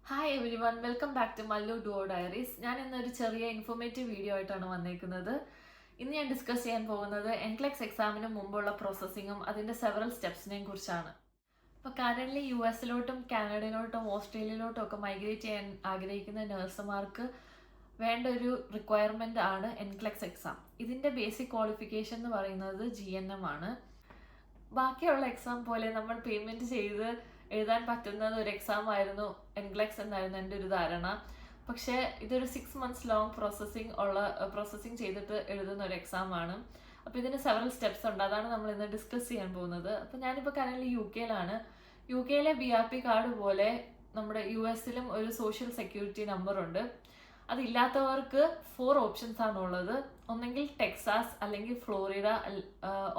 Hi everyone, welcome back to Mallu Duo Diaries. ഞാൻ ഇന്നൊരു ചെറിയ ഇൻഫോർമേറ്റീവ് വീഡിയോ ആയിട്ടാണ് വന്നേക്കുന്നത്. ഇന്ന് ഞാൻ ഡിസ്കസ് ചെയ്യാൻ പോകുന്നത് എൻക്ലെക്സ് എക്സാമിന് മുമ്പുള്ള പ്രോസസ്സിങ്ങും അതിൻ്റെ സെവറൽ സ്റ്റെപ്സിനെയും കുറിച്ചാണ്. ഇപ്പോൾ കറൻ്റ്ലി US-ലോട്ടും കാനഡയിലോട്ടും ഓസ്ട്രേലിയയിലോട്ടും ഒക്കെ മൈഗ്രേറ്റ് ചെയ്യാൻ ആഗ്രഹിക്കുന്ന നഴ്സുമാർക്ക് വേണ്ട ഒരു റിക്വയർമെൻ്റ് ആണ് എൻക്ലെക്സ് എക്സാം. ഇതിൻ്റെ ബേസിക് ക്വാളിഫിക്കേഷൻ എന്ന് പറയുന്നത് GNM ആണ്. ബാക്കിയുള്ള എക്സാം പോലെ നമ്മൾ പേയ്മെൻറ്റ് ചെയ്ത് എഴുതാൻ പറ്റുന്നത് ഒരു എക്സാം ആയിരുന്നു എൻക്ലെക്സ് എന്നായിരുന്നു എൻ്റെ ഒരു ധാരണ. പക്ഷേ ഇതൊരു 6 months ലോങ് പ്രോസസ്സിങ് ചെയ്തിട്ട് എഴുതുന്ന ഒരു എക്സാം ആണ്. അപ്പോൾ ഇതിന് സെവറൽ സ്റ്റെപ്സ് ഉണ്ട്. അതാണ് നമ്മൾ ഇന്ന് ഡിസ്കസ് ചെയ്യാൻ പോകുന്നത്. അപ്പോൾ ഞാനിപ്പോൾ കറൻ്റ് UK-യിലാണ്. UK-യിലെ BRP കാർഡ് പോലെ നമ്മുടെ US-ലും ഒരു സോഷ്യൽ സെക്യൂരിറ്റി നമ്പർ ഉണ്ട്. അതില്ലാത്തവർക്ക് 4 ഓപ്ഷൻസ് ആണുള്ളത്. ഒന്നെങ്കിൽ ടെക്സാസ്, അല്ലെങ്കിൽ Florida,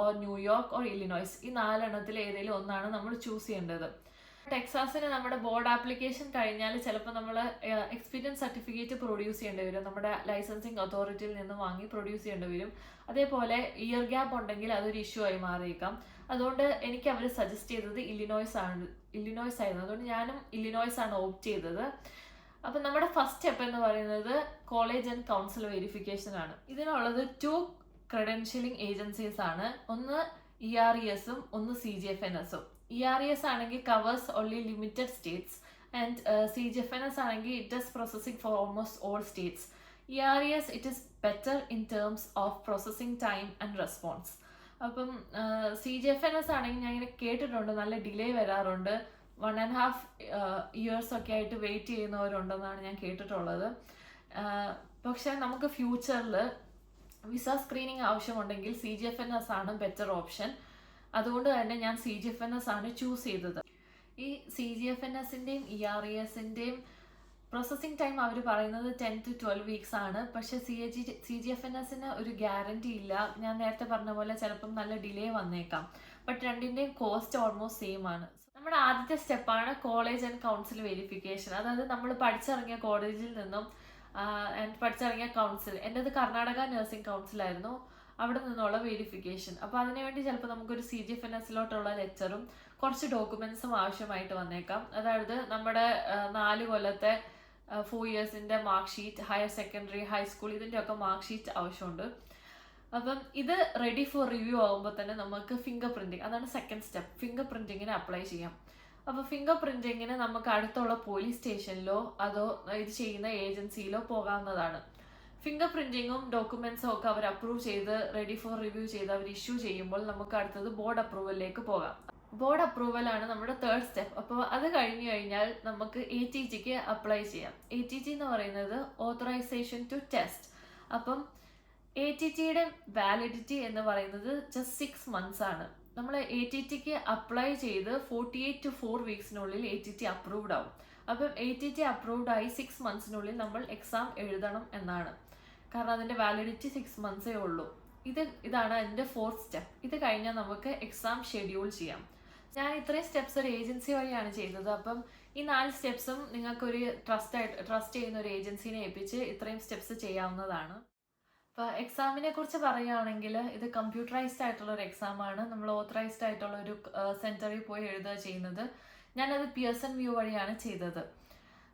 or New York, or Illinois. ഈ 4 എണ്ണത്തിൽ ഏതെങ്കിലും ഒന്നാണ് നമ്മൾ ചൂസ് ചെയ്യേണ്ടത്. ടെക്സാസിന് നമ്മുടെ ബോർഡ് ആപ്ലിക്കേഷൻ കഴിഞ്ഞാൽ ചിലപ്പോൾ നമ്മൾ എക്സ്പീരിയൻസ് സർട്ടിഫിക്കറ്റ് പ്രൊഡ്യൂസ് ചെയ്യേണ്ടി വരും. നമ്മുടെ ലൈസൻസിങ് അതോറിറ്റിയിൽ നിന്ന് വാങ്ങി പ്രൊഡ്യൂസ് ചെയ്യേണ്ടി വരും. അതേപോലെ ഇയർ ഗ്യാപ്പ് ഉണ്ടെങ്കിൽ അതൊരു ഇഷ്യൂ ആയി മാറിയേക്കാം. അതുകൊണ്ട് എനിക്ക് അവർ സജസ്റ്റ് ചെയ്തത് ഇല്ലിനോയ്സ് ആയിരുന്നു. അതുകൊണ്ട് ഞാനും ഇല്ലിനോയ്സ് ആണ് ഓപ്റ്റ് ചെയ്തത്. അപ്പം നമ്മുടെ ഫസ്റ്റ് സ്റ്റെപ്പ് എന്ന് പറയുന്നത് കോളേജ് ആൻഡ് കൗൺസിൽ വെരിഫിക്കേഷൻ ആണ്. ഇതിനുള്ളത് 2 ക്രെഡൻഷ്യലിംഗ് ഏജൻസീസ് ആണ്. ഒന്ന് ERES-ഉം ഒന്ന് CGFNS-ഉം. ERES ആണെങ്കിൽ covers only limited states and CGFNS ആണെങ്കിൽ it is processing for almost all states. ERES it is better in terms of processing time and response. അപ്പം CGFNS ആണെങ്കിൽ ഞാൻ ഇങ്ങനെ കേട്ടിട്ടുണ്ട് നല്ല ഡിലേ വരാറുണ്ട്. 1.5 years ഒക്കെ ആയിട്ട് വെയിറ്റ് ചെയ്യുന്നവരുണ്ടെന്നാണ് ഞാൻ കേട്ടിട്ടുള്ളത്. പക്ഷെ നമുക്ക് ഫ്യൂച്ചറിൽ വിസ സ്ക്രീനിങ് ആവശ്യമുണ്ടെങ്കിൽ CGFNS ആണ് ബെറ്റർ ഓപ്ഷൻ. അതുകൊണ്ട് തന്നെ ഞാൻ CGFNS ആണ് ചൂസ് ചെയ്തത്. ഈ CGFNS-ൻ്റെയും ERES-ൻ്റെയും പ്രോസസ്സിംഗ് ടൈം അവർ പറയുന്നത് 10 to 12 weeks ആണ്. പക്ഷേ CGFNS-ന് ഒരു ഗ്യാരണ്ടി ഇല്ല. ഞാൻ നേരത്തെ പറഞ്ഞ പോലെ ചിലപ്പം നല്ല ഡിലേ വന്നേക്കാം. ബട്ട് രണ്ടിൻ്റെയും കോസ്റ്റ് ഓൾമോസ്റ്റ് സെയിം ആണ്. നമ്മുടെ ആദ്യത്തെ സ്റ്റെപ്പാണ് കോളേജ് ആൻഡ് കൗൺസിൽ വെരിഫിക്കേഷൻ. അതായത് നമ്മൾ പഠിച്ചിറങ്ങിയ കോളേജിൽ നിന്നും പഠിച്ചിറങ്ങിയ കൗൺസിൽ, എൻ്റെത് കർണാടക നഴ്സിംഗ് കൗൺസിലായിരുന്നു, അവിടെ നിന്നുള്ള വെരിഫിക്കേഷൻ. അപ്പോൾ അതിനുവേണ്ടി ചിലപ്പോൾ നമുക്കൊരു CGFNS-ലോട്ടുള്ള ലെറ്ററും കുറച്ച് ഡോക്യുമെൻസും ആവശ്യമായിട്ട് വന്നേക്കാം. അതായത് നമ്മുടെ 4 കൊല്ലത്തെ 4 years-ൻ്റെ mark sheet, higher secondary, high school, ഇതിൻ്റെയൊക്കെ മാർക്ക് ഷീറ്റ് ആവശ്യമുണ്ട്. അപ്പം ഇത് റെഡി ഫോർ റിവ്യൂ ആകുമ്പോൾ തന്നെ നമുക്ക് ഫിംഗർ പ്രിൻറ്റിങ്, അതാണ് സെക്കൻഡ് സ്റ്റെപ്പ്. ഫിംഗർ പ്രിൻറ്റിങ്ങിന് അപ്ലൈ ചെയ്യാം. അപ്പോൾ ഫിംഗർ പ്രിൻറ്റിങ്ങിന് നമുക്ക് അടുത്തുള്ള പോലീസ് സ്റ്റേഷനിലോ അതോ ഇത് ചെയ്യുന്ന ഏജൻസിയിലോ പോകാവുന്നതാണ്. ഫിംഗർ പ്രിൻറ്റിങ്ങും ഡോക്യുമെൻസും ഒക്കെ അവർ അപ്രൂവ് ചെയ്ത് റെഡി ഫോർ റിവ്യൂ ചെയ്ത് അവർ ഇഷ്യൂ ചെയ്യുമ്പോൾ നമുക്ക് അടുത്തത് ബോർഡ് അപ്രൂവലിലേക്ക് പോകാം. ബോർഡ് അപ്രൂവലാണ് നമ്മുടെ 3rd സ്റ്റെപ്പ്. അപ്പോൾ അത് കഴിഞ്ഞു കഴിഞ്ഞാൽ നമുക്ക് ATTക്ക് അപ്ലൈ ചെയ്യാം. ATT എന്ന് പറയുന്നത് ഓതറൈസേഷൻ ടു ടെസ്റ്റ്. അപ്പം ATTയുടെ വാലിഡിറ്റി എന്ന് പറയുന്നത് ജസ്റ്റ് 6 months ആണ്. നമ്മൾ ATTക്ക് അപ്ലൈ ചെയ്ത് 48 to 4 weeks-നുള്ളിൽ ATT അപ്രൂവ്ഡ് ആവും. അപ്പം ATT അപ്രൂവ്ഡ് ആയി 6 months-നുള്ളിൽ നമ്മൾ എക്സാം എഴുതണം എന്നാണ്. കാരണം അതിൻ്റെ വാലിഡിറ്റി 6 months ഉള്ളൂ. ഇതാണ് അതിൻ്റെ 4th സ്റ്റെപ്പ്. ഇത് കഴിഞ്ഞാൽ നമുക്ക് എക്സാം ഷെഡ്യൂൾ ചെയ്യാം. ഞാൻ ഇത്രയും സ്റ്റെപ്സ് ഒരു ഏജൻസി വഴിയാണ് ചെയ്തത്. അപ്പം ഈ 4 സ്റ്റെപ്സും നിങ്ങൾക്കൊരു ട്രസ്റ്റ് ചെയ്യുന്ന ഒരു ഏജൻസിനെ ഏൽപ്പിച്ച് ഇത്രയും സ്റ്റെപ്സ് ചെയ്യാവുന്നതാണ്. ഇപ്പോൾ എക്സാമിനെ കുറിച്ച് പറയുകയാണെങ്കിൽ ഇത് കമ്പ്യൂട്ടറൈസ്ഡ് ആയിട്ടുള്ള ഒരു എക്സാമാണ്. നമ്മൾ ഓത്തറൈസ്ഡ് ആയിട്ടുള്ള ഒരു സെൻറ്ററിൽ പോയി എഴുതുക ചെയ്യുന്നത്. ഞാനത് പിയർസൺ വ്യൂ വഴിയാണ് ചെയ്തത്.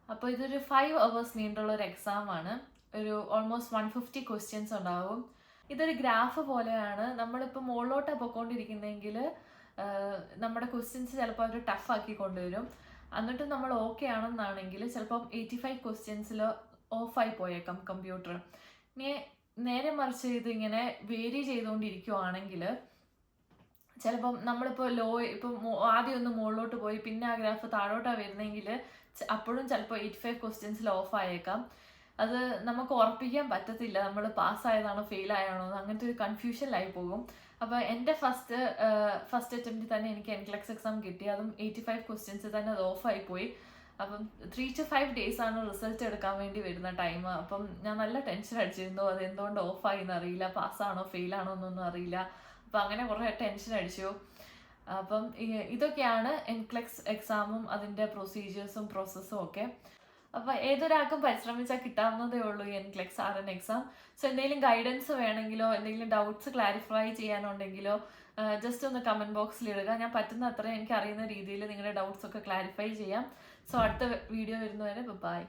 അപ്പോൾ ഇതൊരു 5 hours നീണ്ടുള്ള ഒരു എക്സാമാണ്. ഒരു ഓൾമോസ്റ്റ് 150 questions ഉണ്ടാവും. ഇതൊരു ഗ്രാഫ് പോലെയാണ്. നമ്മളിപ്പോൾ മുകളിലോട്ടാണ് പോയിക്കൊണ്ടിരിക്കുന്നതെങ്കിൽ നമ്മുടെ ക്വസ്റ്റ്യൻസ് ചിലപ്പോൾ അവർ ടഫാക്കി കൊണ്ടുവരും. എന്നിട്ട് നമ്മൾ ഓക്കെ ആണെന്നാണെങ്കിൽ ചിലപ്പം 85 questions ഓഫായി പോയേക്കാം കമ്പ്യൂട്ടർ. ഇനി നേരെ മറിച്ച് ഇതിങ്ങനെ വേരി ചെയ്തുകൊണ്ടിരിക്കുവാണെങ്കിൽ ചിലപ്പം നമ്മളിപ്പോൾ ഇപ്പം ആദ്യം ഒന്ന് മുകളിലോട്ട് പോയി പിന്നെ ആ ഗ്രാഫ് താഴോട്ടാണ് വരുന്നതെങ്കിൽ അപ്പോഴും ചിലപ്പോൾ 85 questions ഓഫായേക്കാം. അത് നമുക്ക് ഉറപ്പിക്കാൻ പറ്റത്തില്ല നമ്മൾ പാസ്സായതാണോ ഫെയിൽ ആയാണോ എന്ന്. അങ്ങനത്തെ ഒരു കൺഫ്യൂഷനിലായി പോകും. അപ്പോൾ എൻ്റെ ഫസ്റ്റ് അറ്റംപ്റ്റിൽ തന്നെ എനിക്ക് എൻക്ലെക്സ് എക്സാം കിട്ടി. അതും 85 questions തന്നെ അത് ഓഫായി പോയി. അപ്പം 3 to 5 days ആണ് റിസൾട്ട് എടുക്കാൻ വേണ്ടി വരുന്ന ടൈം. അപ്പം ഞാൻ നല്ല ടെൻഷൻ അടിച്ചിരുന്നു. അത് എന്തുകൊണ്ട് ഓഫായി എന്നറിയില്ല, പാസ്സാണോ ഫെയിലാണോ എന്നൊന്നും അറിയില്ല. അപ്പം അങ്ങനെ കുറേ ടെൻഷൻ അടിച്ചു. അപ്പം ഇതൊക്കെയാണ് എൻക്ലെക്സ് എക്സാമും അതിൻ്റെ പ്രൊസീജിയേഴ്സും പ്രോസസ്സും ഒക്കെ. അപ്പോൾ ഏതൊരാൾക്കും പരിശ്രമിച്ചാൽ കിട്ടാവുന്നതേ ഉള്ളൂ ഈ എൻക്ലെക്സ് RN എക്സാം. സോ എന്തെങ്കിലും ഗൈഡൻസ് വേണമെങ്കിലോ എന്തെങ്കിലും ഡൗട്ട്സ് ക്ലാരിഫൈ ചെയ്യാനുണ്ടെങ്കിലോ ജസ്റ്റ് ഒന്ന് കമൻറ്റ് ബോക്സിൽ ഇടുക. ഞാൻ പറ്റുന്ന അത്രയും എനിക്ക് അറിയുന്ന രീതിയിൽ നിങ്ങളുടെ ഡൗട്ട്സ് ഒക്കെ ക്ലാരിഫൈ ചെയ്യാം. സോ അടുത്ത വീഡിയോ വരുന്നവരെ ബൈ.